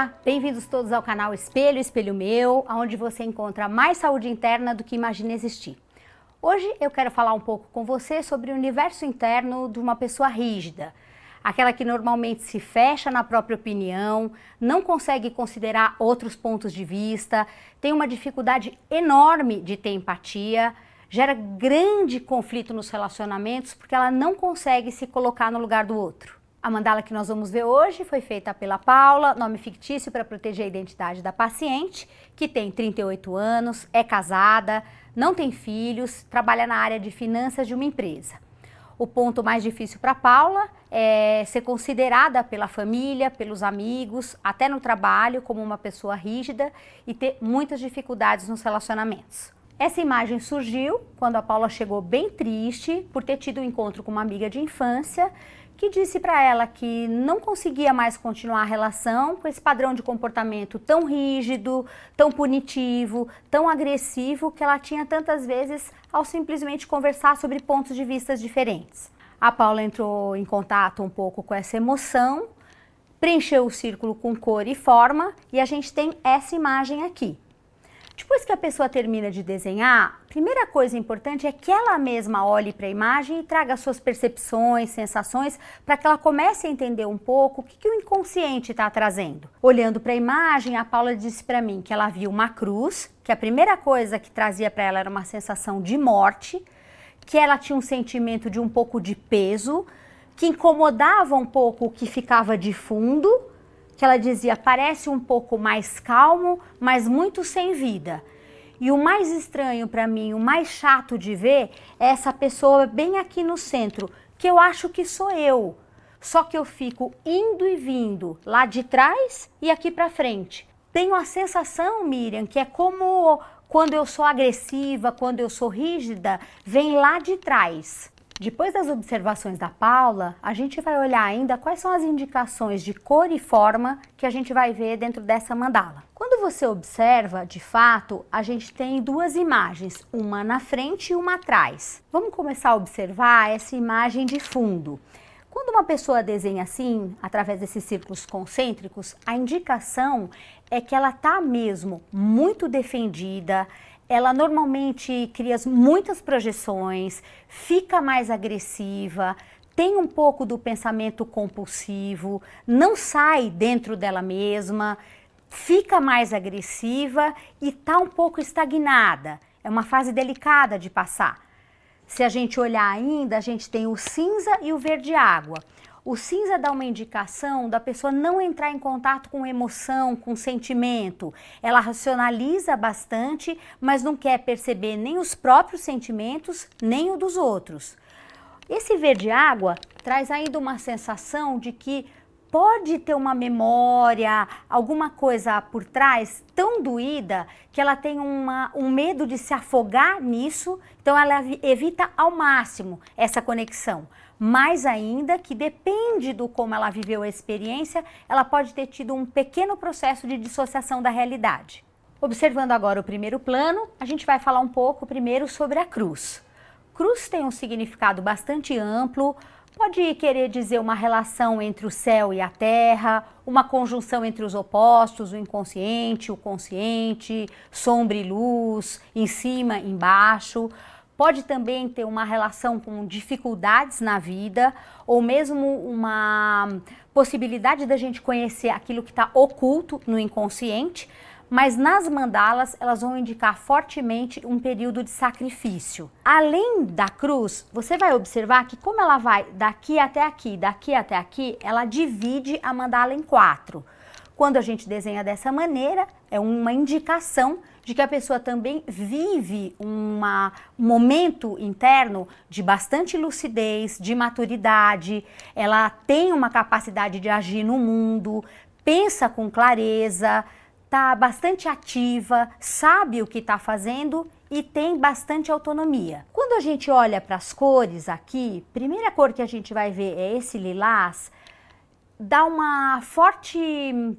Olá, bem-vindos todos ao canal Espelho, Espelho Meu, onde você encontra mais saúde interna do que imagina existir. Hoje eu quero falar um pouco com você sobre o universo interno de uma pessoa rígida, aquela que normalmente se fecha na própria opinião, não consegue considerar outros pontos de vista, tem uma dificuldade enorme de ter empatia, gera grande conflito nos relacionamentos porque ela não consegue se colocar no lugar do outro. A mandala que nós vamos ver hoje foi feita pela Paula, nome fictício para proteger a identidade da paciente, que tem 38 anos, é casada, não tem filhos, trabalha na área de finanças de uma empresa. O ponto mais difícil para Paula é ser considerada pela família, pelos amigos, até no trabalho, como uma pessoa rígida e ter muitas dificuldades nos relacionamentos. Essa imagem surgiu quando a Paula chegou bem triste por ter tido um encontro com uma amiga de infância que disse para ela que não conseguia mais continuar a relação com esse padrão de comportamento tão rígido, tão punitivo, tão agressivo que ela tinha tantas vezes ao simplesmente conversar sobre pontos de vista diferentes. A Paula entrou em contato um pouco com essa emoção, preencheu o círculo com cor e forma e a gente tem essa imagem aqui. Depois que a pessoa termina de desenhar, a primeira coisa importante é que ela mesma olhe para a imagem e traga suas percepções, sensações, para que ela comece a entender um pouco o que o inconsciente está trazendo. Olhando para a imagem, a Paula disse para mim que ela viu uma cruz, que a primeira coisa que trazia para ela era uma sensação de morte, que ela tinha um sentimento de um pouco de peso, que incomodava um pouco o que ficava de fundo, que ela dizia, parece um pouco mais calmo, mas muito sem vida. E o mais estranho para mim, o mais chato de ver, é essa pessoa bem aqui no centro, que eu acho que sou eu. Só que eu fico indo e vindo lá de trás e aqui para frente. Tenho a sensação, Miriam, que é como quando eu sou agressiva, quando eu sou rígida, vem lá de trás. Depois das observações da Paula, a gente vai olhar ainda quais são as indicações de cor e forma que a gente vai ver dentro dessa mandala. Quando você observa, de fato, a gente tem duas imagens, uma na frente e uma atrás. Vamos começar a observar essa imagem de fundo. Quando uma pessoa desenha assim, através desses círculos concêntricos, a indicação é que ela está mesmo muito defendida, ela normalmente cria muitas projeções, fica mais agressiva, tem um pouco do pensamento compulsivo, não sai dentro dela mesma, fica mais agressiva e está um pouco estagnada. É uma fase delicada de passar. Se a gente olhar ainda, a gente tem o cinza e o verde água. O cinza dá uma indicação da pessoa não entrar em contato com emoção, com sentimento. Ela racionaliza bastante, mas não quer perceber nem os próprios sentimentos, nem o dos outros. Esse verde água traz ainda uma sensação de que pode ter uma memória, alguma coisa por trás tão doída que ela tem um medo de se afogar nisso, então ela evita ao máximo essa conexão. Mais ainda que depende do como ela viveu a experiência, ela pode ter tido um pequeno processo de dissociação da realidade. Observando agora o primeiro plano, a gente vai falar um pouco primeiro sobre a cruz. Cruz tem um significado bastante amplo, pode querer dizer uma relação entre o céu e a terra, uma conjunção entre os opostos, o inconsciente, o consciente, sombra e luz, em cima, embaixo. Pode também ter uma relação com dificuldades na vida ou mesmo uma possibilidade da gente conhecer aquilo que está oculto no inconsciente, mas nas mandalas elas vão indicar fortemente um período de sacrifício. Além da cruz, você vai observar que como ela vai daqui até aqui, ela divide a mandala em 4. Quando a gente desenha dessa maneira, é uma indicação de que a pessoa também vive um momento interno de bastante lucidez, de maturidade, ela tem uma capacidade de agir no mundo, pensa com clareza, está bastante ativa, sabe o que está fazendo e tem bastante autonomia. Quando a gente olha para as cores aqui, a primeira cor que a gente vai ver é esse lilás, dá uma forte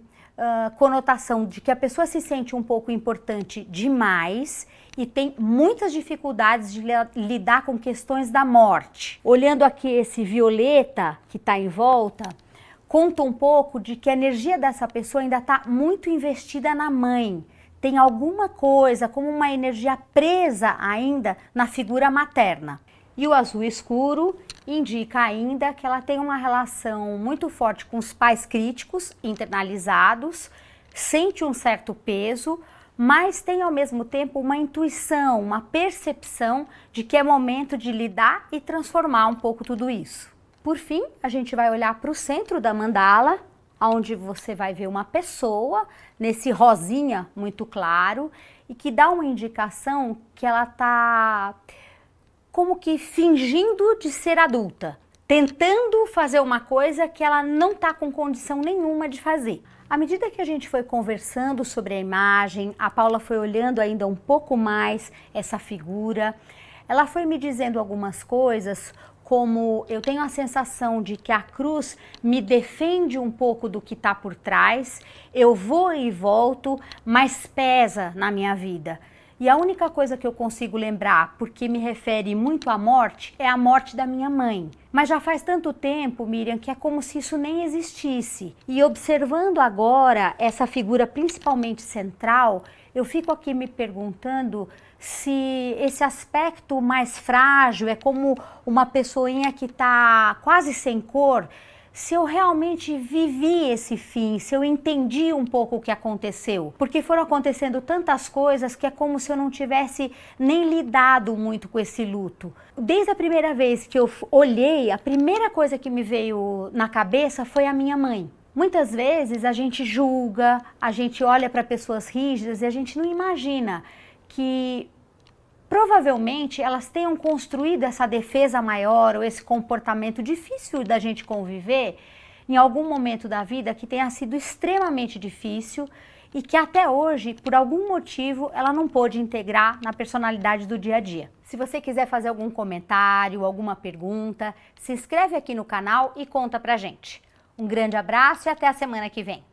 conotação de que a pessoa se sente um pouco importante demais e tem muitas dificuldades de lidar com questões da morte. Olhando aqui esse violeta que está em volta, conta um pouco de que a energia dessa pessoa ainda está muito investida na mãe. Tem alguma coisa, como uma energia presa ainda na figura materna. E o azul escuro indica ainda que ela tem uma relação muito forte com os pais críticos, internalizados, sente um certo peso, mas tem ao mesmo tempo uma intuição, uma percepção de que é momento de lidar e transformar um pouco tudo isso. Por fim, a gente vai olhar para o centro da mandala, onde você vai ver uma pessoa nesse rosinha muito claro e que dá uma indicação que ela está como que fingindo de ser adulta, tentando fazer uma coisa que ela não está com condição nenhuma de fazer. À medida que a gente foi conversando sobre a imagem, a Paula foi olhando ainda um pouco mais essa figura, ela foi me dizendo algumas coisas, como eu tenho a sensação de que a cruz me defende um pouco do que está por trás, eu vou e volto, mas pesa na minha vida. E a única coisa que eu consigo lembrar, porque me refere muito à morte, é a morte da minha mãe. Mas já faz tanto tempo, Miriam, que é como se isso nem existisse. E observando agora essa figura principalmente central, eu fico aqui me perguntando se esse aspecto mais frágil é como uma pessoinha que está quase sem cor, se eu realmente vivi esse fim, se eu entendi um pouco o que aconteceu. Porque foram acontecendo tantas coisas que é como se eu não tivesse nem lidado muito com esse luto. Desde a primeira vez que eu olhei, a primeira coisa que me veio na cabeça foi a minha mãe. Muitas vezes a gente julga, a gente olha para pessoas rígidas e a gente não imagina que provavelmente elas tenham construído essa defesa maior ou esse comportamento difícil da gente conviver em algum momento da vida que tenha sido extremamente difícil e que até hoje, por algum motivo, ela não pôde integrar na personalidade do dia a dia. Se você quiser fazer algum comentário, alguma pergunta, se inscreve aqui no canal e conta pra gente. Um grande abraço e até a semana que vem.